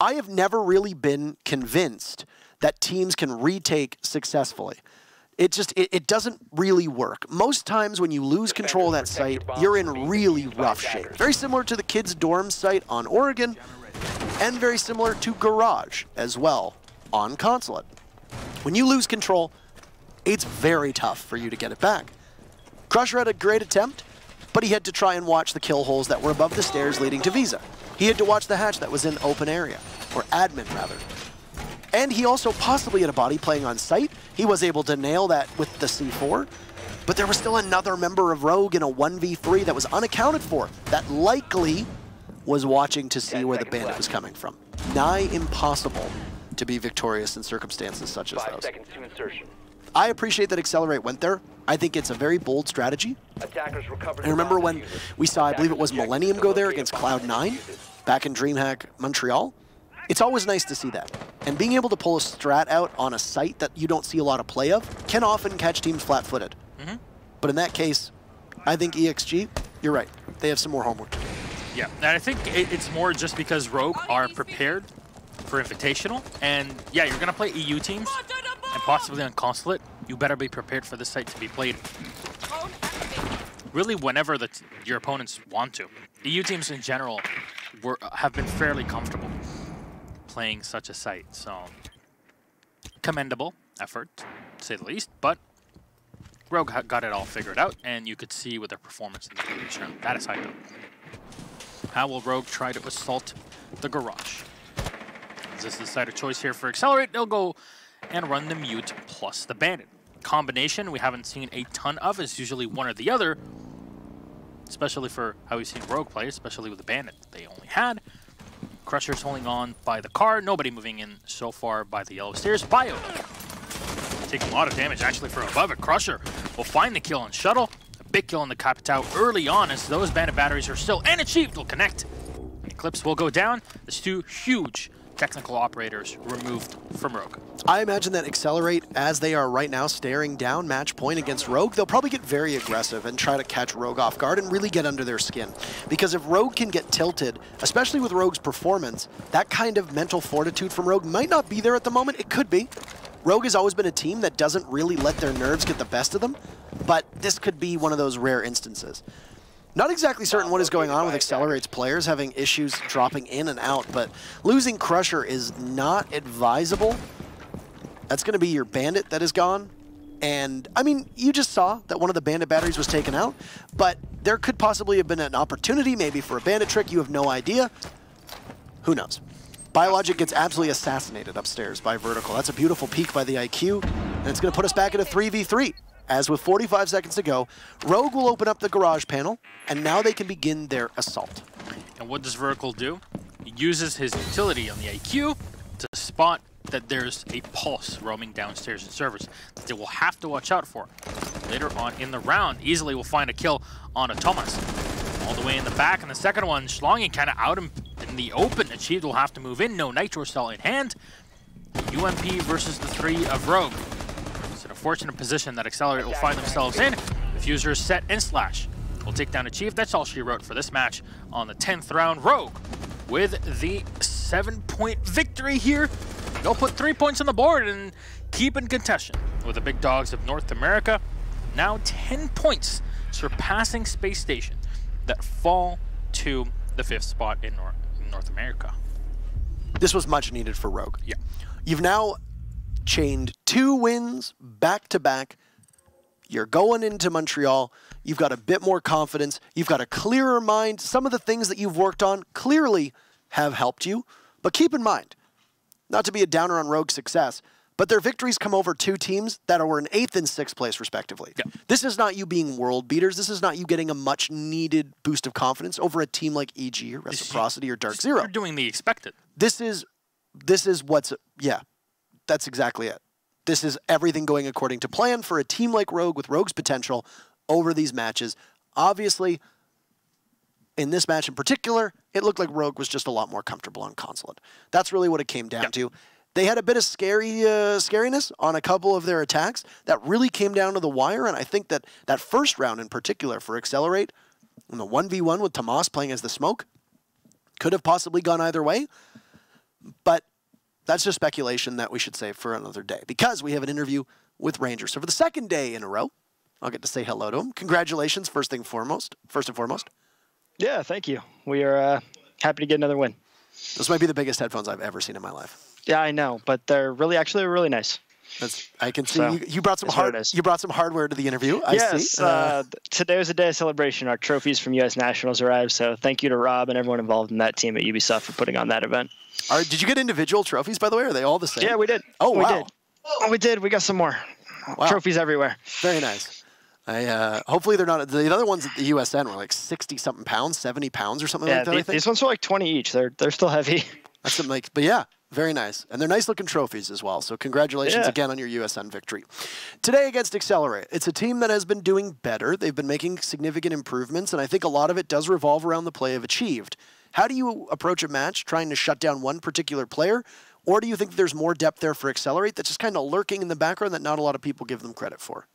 I have never really been convinced that teams can retake successfully. It doesn't really work. Most times when you lose control of that site, you're in really rough shape. Very similar to the kids' dorm site on Oregon, and very similar to Garage as well on Consulate. When you lose control, it's very tough for you to get it back. Crusher had a great attempt, but he had to try and watch the kill holes that were above the stairs leading to Visa. He had to watch the hatch that was in open area, or admin rather. And he also possibly had a body playing on site. He was able to nail that with the C4, but there was still another member of Rogue in a 1v3 that was unaccounted for, that likely was watching to see where the bandit was coming from. Nigh impossible to be victorious in circumstances such as 5 those. seconds to insertion. I appreciate that Excelerate went there. I think it's a very bold strategy. Attackers recovered. I remember when we saw, I believe it was Millennium go there against Cloud9 back in DreamHack Montreal. It's always nice to see that. And being able to pull a strat out on a site that you don't see a lot of play of can often catch teams flat-footed. But in that case, I think ExG, you're right. They have some more homework to do. Yeah, and I think it's more just because Rogue are prepared for Invitational. And yeah, you're going to play EU teams and possibly on Consulate. You better be prepared for this site to be played really whenever your opponents want to. EU teams in general have been fairly comfortable playing such a site, so commendable effort, to say the least, but Rogue got it all figured out, and you could see with their performance in the previous round. That is hype. How will Rogue try to assault the Garage? Is this the side of choice here for Accelerate? They'll go and run the Mute plus the Bandit. Combination we haven't seen a ton of. It's usually one or the other, especially for how we've seen Rogue play, especially with the Bandit they only had. Crusher's holding on by the car. Nobody moving in so far by the yellow stairs. Bio taking a lot of damage actually from above it. Crusher will find the kill on Shuttle. A big kill on the Capitao early on as those Bandit batteries are still and achieved will connect. Eclipse will go down. There's two huge technical operators removed from Rogue. I imagine that Accelerate, as they are right now staring down match point against Rogue, they'll probably get very aggressive and try to catch Rogue off guard and really get under their skin. Because if Rogue can get tilted, especially with Rogue's performance, that kind of mental fortitude from Rogue might not be there at the moment. It could be. Rogue has always been a team that doesn't really let their nerves get the best of them, but this could be one of those rare instances. Not exactly certain what is going on with Accelerate's players having issues dropping in and out, but losing Crusher is not advisable. That's going to be your Bandit that is gone. And, I mean, you just saw that one of the Bandit batteries was taken out, but there could possibly have been an opportunity maybe for a Bandit trick. You have no idea. Who knows? Biologic gets absolutely assassinated upstairs by Vertical. That's a beautiful peek by the IQ, and it's going to put us back at a 3v3. As with 45 seconds to go, Rogue will open up the Garage panel, and now they can begin their assault. And what does Vertical do? He uses his utility on the IQ to spot that there's a pulse roaming downstairs in servers that they will have to watch out for. Later on in the round, easily will find a kill on a Thomas. All the way in the back, and the second one, Schlongen kind of out in the open. Achieved will have to move in, no Nitro Cell in hand. UMP versus the 3 of Rogue. It's an unfortunate position that Accelerate will find themselves in. Diffuser set and Slash will take down Achieve. That's all she wrote for this match on the 10th round. Rogue with the 7-point victory here. They'll put 3 points on the board and keep in contention with the big dogs of North America. Now 10 points, surpassing Space Station, that fall to the 5th spot in North America. This was much needed for Rogue. Yeah. You've now chained 2 wins back-to-back. You're going into Montreal. You've got a bit more confidence. You've got a clearer mind. Some of the things that you've worked on clearly have helped you. But keep in mind, not to be a downer on Rogue's success, but their victories come over 2 teams that were in 8th and 6th place, respectively. Yeah. This is not you being world beaters. This is not you getting a much-needed boost of confidence over a team like EG or Reciprocity or Dark Zero. You're doing the expected. This is what's, yeah, that's exactly it. This is everything going according to plan for a team like Rogue with Rogue's potential over these matches. Obviously, in this match in particular, it looked like Rogue was just a lot more comfortable on Consulate. That's really what it came down to. They had a bit of scariness on a couple of their attacks that really came down to the wire, and I think that that first round in particular for Excelerate, in the 1v1 with Tomas playing as the smoke, could have possibly gone either way, but that's just speculation that we should save for another day, because we have an interview with Ranger. So for the second day in a row, I'll get to say hello to him. Congratulations, first and foremost. Yeah, thank you. We are happy to get another win. Those might be the biggest headphones I've ever seen in my life. Yeah, I know, but they're really nice. I can see so, you brought some hardware to the interview. Yes, today was a day of celebration. Our trophies from U.S. Nationals arrived, so thank you to Rob and everyone involved in that team at Ubisoft for putting on that event. Did you get individual trophies, by the way? Are they all the same? Yeah, we did. Oh, wow. We did. Oh, we did. We got some more. Wow. Trophies everywhere. Very nice. Hopefully they're not. The other ones at the USN were like 60-something pounds, 70 pounds or something like that. These ones are like 20 each. They're still heavy. That's something like, but yeah, very nice. And they're nice looking trophies as well. So congratulations again on your USN victory. Today against Excelerate, it's a team that has been doing better. They've been making significant improvements, and I think a lot of it does revolve around the play of Achieved. How do you approach a match trying to shut down one particular player? Or do you think there's more depth there for Excelerate that's just kind of lurking in the background that not a lot of people give them credit for?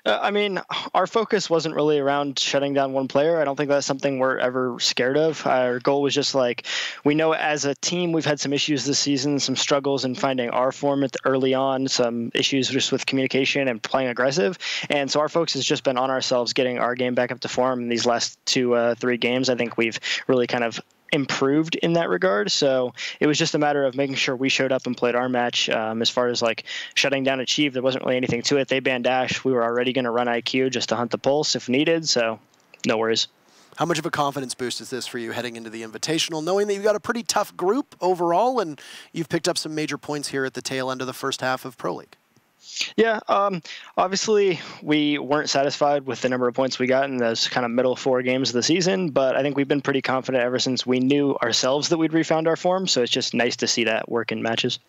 I mean, our focus wasn't really around shutting down one player. I don't think that's something we're ever scared of. Our goal was just like, we know as a team we've had some issues this season, some struggles in finding our form early on, some issues just with communication and playing aggressive. And so our focus has just been on ourselves, getting our game back up to form in these last 2-3 games. I think we've really kind of improved in that regard. So it was just a matter of making sure we showed up and played our match. As far as like shutting down Achieve, there wasn't really anything to it. They banned Dash. We were already going to run IQ just to hunt the pulse if needed. So no worries. How much of a confidence boost is this for you heading into the Invitational, knowing that you've got a pretty tough group overall and you've picked up some major points here at the tail end of the first half of Pro League? Yeah, obviously we weren't satisfied with the number of points we got in those kind of middle 4 games of the season, but I think we've been pretty confident ever since we knew ourselves that we'd refound our form, so it's just nice to see that work in matches.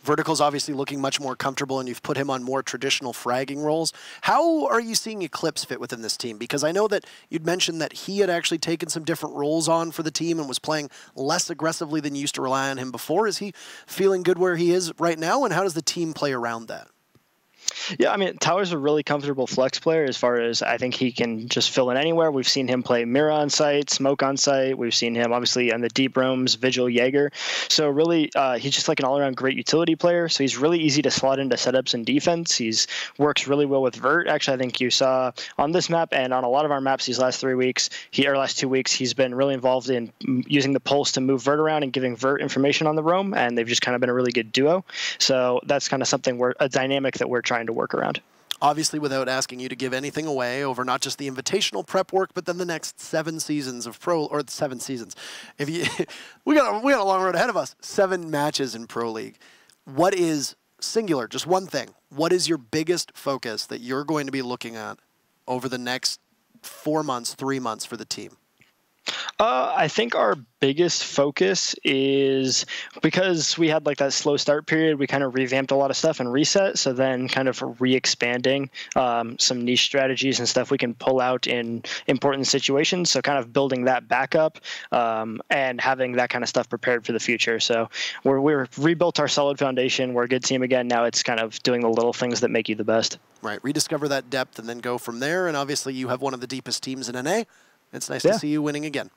Vertical's obviously looking much more comfortable, and you've put him on more traditional fragging roles. How are you seeing Eclipse fit within this team? Because I know that you'd mentioned that he had actually taken some different roles on for the team and was playing less aggressively than you used to rely on him before. Is he feeling good where he is right now, and how does the team play around that? Yeah, I mean, Tower's a really comfortable flex player as far as I think he can just fill in anywhere. We've seen him play Mira on site, Smoke on site. We've seen him, obviously, on the deep roams, Vigil, Jaeger. So really, he's just like an all-around great utility player. So he's really easy to slot into setups and defense. He's works really well with Vert. Actually, I think you saw on this map and on a lot of our maps these last 2 weeks, he's been really involved in using the pulse to move Vert around and giving Vert information on the roam, and they've just kind of been a really good duo. So that's kind of something a dynamic that we're trying to work around. Obviously, without asking you to give anything away over not just the Invitational prep work, but then the next 7 seasons of Pro, or 7 seasons. If you, we got a long road ahead of us. 7 matches in Pro League. What is singular? Just one thing. What is your biggest focus that you're going to be looking at over the next 4 months, 3 months for the team? I think our biggest focus is because we had like that slow start period, we kind of revamped a lot of stuff and reset. So then kind of re-expanding some niche strategies and stuff we can pull out in important situations. So kind of building that back up and having that kind of stuff prepared for the future. So we're rebuilt our solid foundation. We're a good team again. Now it's kind of doing the little things that make you the best. Right. Rediscover that depth and then go from there. And obviously you have one of the deepest teams in NA. It's nice to see you winning again.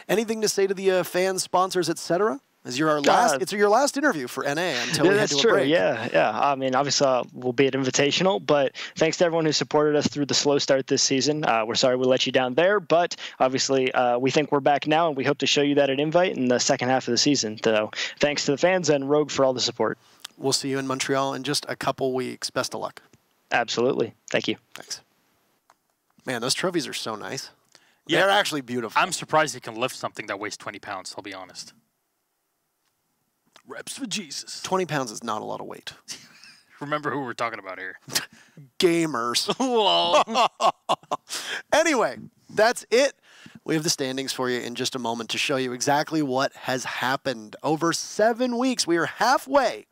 Anything to say to the fans, sponsors, etc.? It's your last interview for NA until we head to a break. Yeah. I mean, obviously we'll be at Invitational, but thanks to everyone who supported us through the slow start this season. We're sorry we let you down there, but obviously we think we're back now, and we hope to show you that at Invite in the second half of the season. So thanks to the fans and Rogue for all the support. We'll see you in Montreal in just a couple weeks. Best of luck. Absolutely. Thank you. Thanks. Man, those trophies are so nice. Yeah, they're actually beautiful. I'm surprised he can lift something that weighs 20 pounds, I'll be honest. Reps for Jesus. 20 pounds is not a lot of weight. Remember who we're talking about here. Gamers. Anyway, that's it. We have the standings for you in just a moment to show you exactly what has happened. Over 7 weeks, we are halfway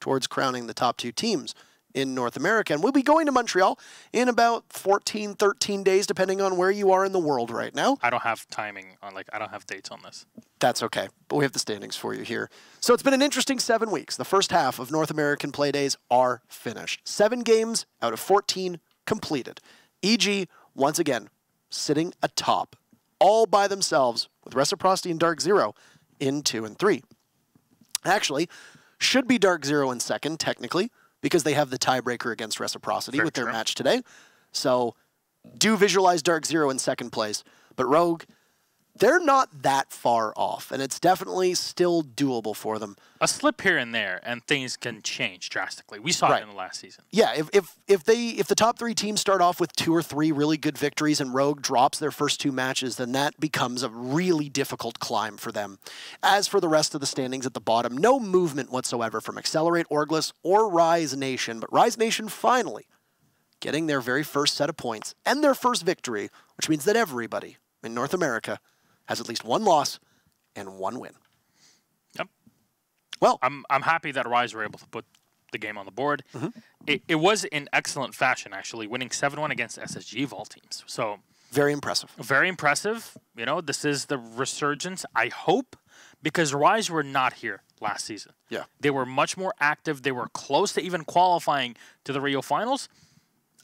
towards crowning the top 2 teams in North America. And we'll be going to Montreal in about 14, 13 days, depending on where you are in the world right now. I don't have timing on, I don't have dates on this. That's okay, but we have the standings for you here. So it's been an interesting 7 weeks. The first half of North American play days are finished. 7 games out of 14 completed. EG, once again, sitting atop, all by themselves, with Reciprocity and Dark Zero in 2 and 3. Actually, should be Dark Zero in second, technically, because they have the tiebreaker against Reciprocity with their match today. So do visualize Dark Zero in second place. But Rogue, they're not that far off, and it's definitely still doable for them. A slip here and there, and things can change drastically. We saw it in the last season. Yeah, if the top 3 teams start off with 2 or 3 really good victories and Rogue drops their first 2 matches, then that becomes a really difficult climb for them. As for the rest of the standings at the bottom, no movement whatsoever from Accelerate, Orgless, or Rise Nation, but Rise Nation finally getting their very first set of points and their first victory, which means that everybody in North America has at least 1 loss and 1 win. Yep. Well, I'm happy that Rise were able to put the game on the board. It was in excellent fashion, actually, winning 7-1 against SSG of all teams. So very impressive. Very impressive. You know, this is the resurgence, I hope, because Rise were not here last season. Yeah. They were much more active. They were close to even qualifying to the Rio Finals.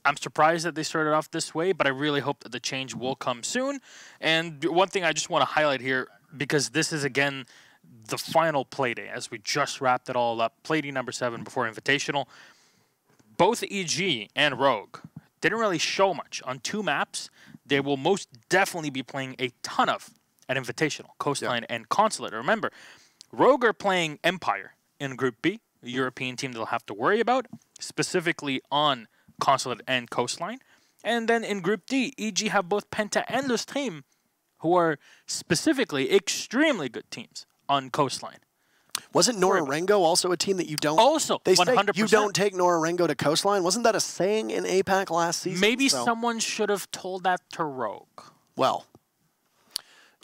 I'm surprised that they started off this way, but I really hope that the change will come soon. And one thing I just want to highlight here, because this is, again, the final play day, as we just wrapped it all up, play day number 7 before Invitational. Both EG and Rogue didn't really show much. On 2 maps, they will most definitely be playing a ton of at Invitational, Coastline and Consulate. Remember, Rogue are playing Empire in Group B, a European team they'll have to worry about, specifically on Consulate and Coastline. And then in Group D, EG have both Penta and Lustream, who are specifically extremely good teams on Coastline. Wasn't Norarengo also a team that you don't... Also, they say 100%. You don't take Norarengo to Coastline? Wasn't that a saying in APAC last season? Maybe someone should have told that to Rogue. Well,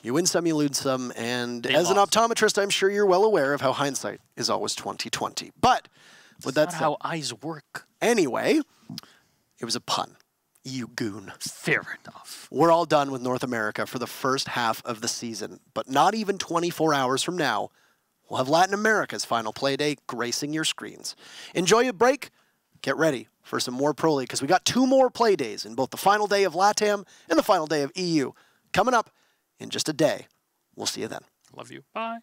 you win some, you lose some, and as an optometrist, I'm sure you're well aware of how hindsight is always 20/20. But with that said, how eyes work. Anyway, it was a pun. You goon. Fair enough. We're all done with North America for the first half of the season, but not even 24 hours from now, we'll have Latin America's final play day gracing your screens. Enjoy a break. Get ready for some more Pro League, because we got 2 more play days in both the final day of LATAM and the final day of EU. Coming up in just a day. We'll see you then. Love you. Bye.